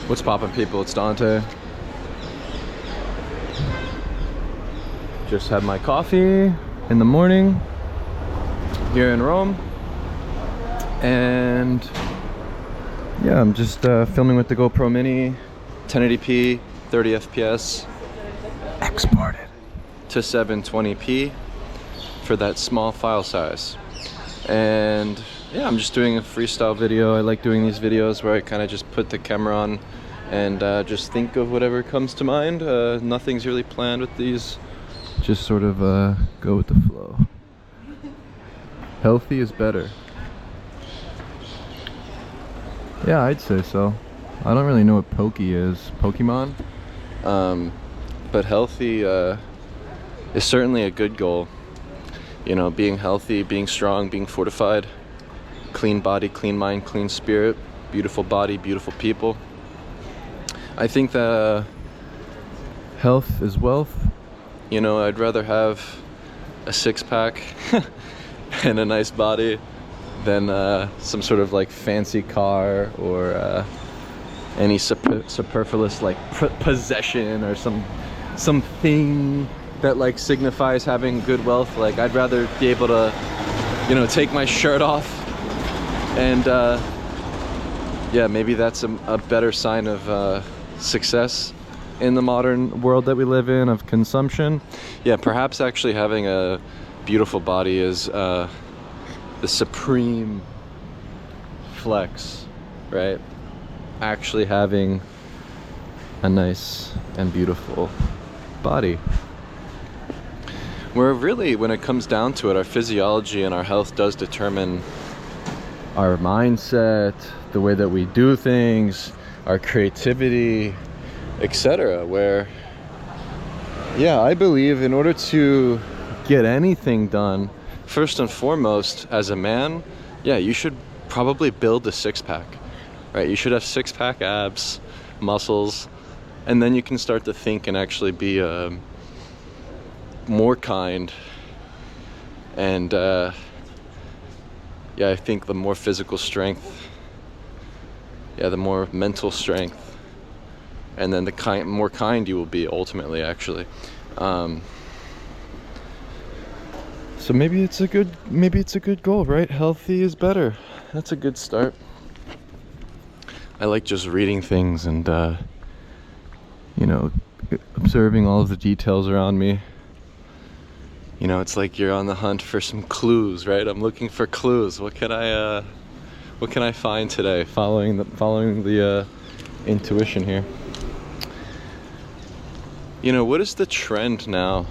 What's poppin', people? It's Dante. Just had my coffee in the morning here in Rome, and yeah, I'm just filming with the GoPro Mini, 1080p, 30 FPS, exported to 720p for that small file size. And yeah, I'm just doing a freestyle video. I like doing these videos where I kind of just put the camera on and just think of whatever comes to mind. Nothing's really planned with these, just sort of go with the flow. Healthy is better. Yeah, I'd say so. I don't really know what Poke is. Pokemon? But healthy is certainly a good goal. You know, being healthy, being strong, being fortified. Clean body, clean mind, clean spirit. Beautiful body, beautiful people. I think that health is wealth. You know, I'd rather have a six-pack and a nice body than some sort of like fancy car or any superfluous like possession or something that like signifies having good wealth. Like, I'd rather be able to, you know, take my shirt off and yeah, maybe that's a better sign of success in the modern world that we live in, of consumption. Yeah, perhaps actually having a beautiful body is the supreme flex, right? Actually having a nice and beautiful body. Where really, when it comes down to it, our physiology and our health does determine our mindset, the way that we do things, our creativity, etc. Where, yeah, I believe in order to get anything done, first and foremost, as a man, yeah, you should probably build a six-pack, right? You should have six-pack abs, muscles, and then you can start to think and actually be more kind. And yeah, I think the more physical strength, yeah, the more mental strength, and then the more kind you will be ultimately, actually. So maybe it's a good goal, right? Healthy is better. That's a good start. I like just reading things and you know, observing all of the details around me. You know, it's like you're on the hunt for some clues, right? I'm looking for clues. What can I find today? Following the intuition here. You know, what is the trend now?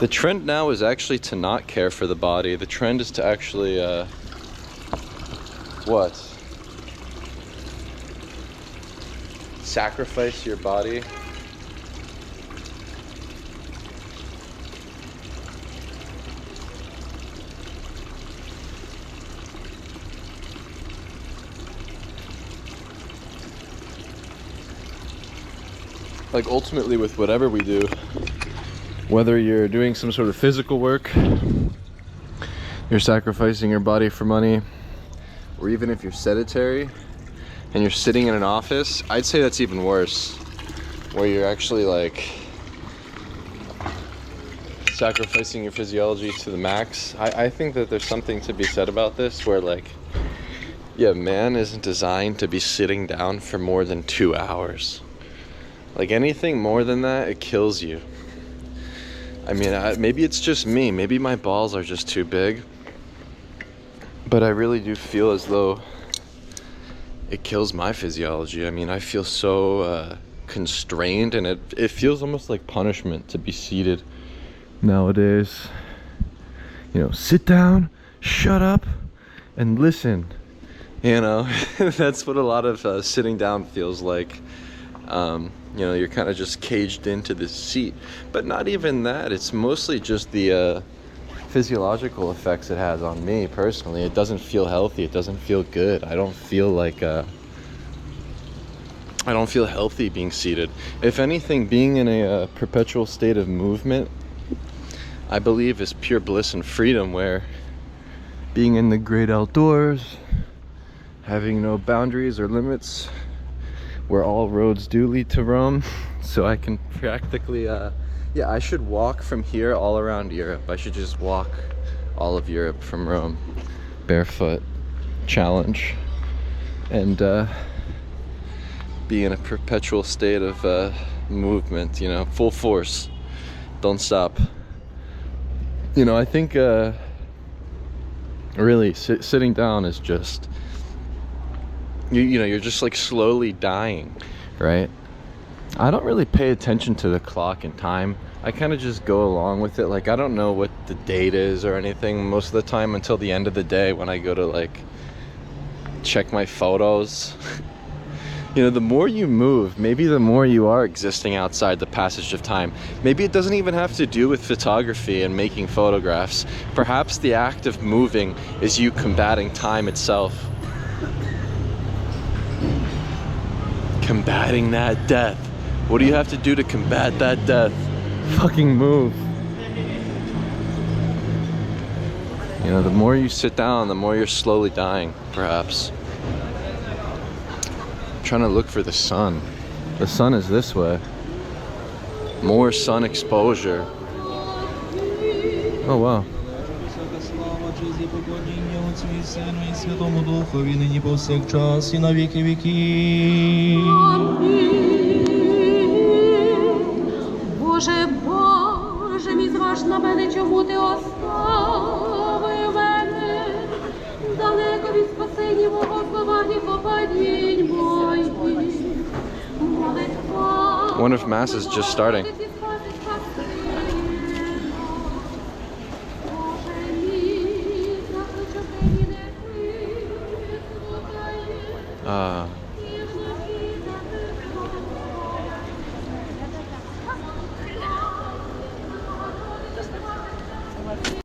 The trend now is actually to not care for the body. The trend is to actually what? Sacrifice your body. Like, ultimately, with whatever we do, whether you're doing some sort of physical work, you're sacrificing your body for money, or even if you're sedentary and you're sitting in an office, I'd say that's even worse, where you're actually like sacrificing your physiology to the max. I think that there's something to be said about this, where like, yeah, man isn't designed to be sitting down for more than 2 hours. Like, anything more than that, it kills you. I mean, maybe it's just me. Maybe my balls are just too big. But I really do feel as though it kills my physiology. I mean, I feel so constrained, and it feels almost like punishment to be seated nowadays. You know, sit down, shut up, and listen. You know, that's what a lot of sitting down feels like. You know, you're kind of just caged into this seat. But not even that. It's mostly just the physiological effects it has on me personally. It doesn't feel healthy. It doesn't feel good. I don't feel like I don't feel healthy being seated. If anything, being in a perpetual state of movement I believe is pure bliss and freedom, where being in the great outdoors, having no boundaries or limits, where all roads do lead to Rome. So I can practically, yeah, I should walk from here all around Europe. I should just walk all of Europe from Rome, barefoot, challenge, and be in a perpetual state of movement, you know, full force, don't stop. You know, I think really sitting down is just, you know, you're just like slowly dying, right? I don't really pay attention to the clock and time. I kind of just go along with it. Like, I don't know what the date is or anything most of the time until the end of the day, when I go to like check my photos. You know, the more you move, maybe the more you are existing outside the passage of time. Maybe it doesn't even have to do with photography and making photographs. Perhaps the act of moving is you combating time itself. Combating that death. What do you have to do to combat that death? Fucking move. You know, the more you sit down, the more you're slowly dying, perhaps. I'm trying to look for the sun. The sun is this way. More sun exposure. Oh wow. Боже, Боже, мій зваж на мене, чому ти оставив мене? Далеко від спасення мого слова і попадінь моїх. Молитва. One of Mass is just starting.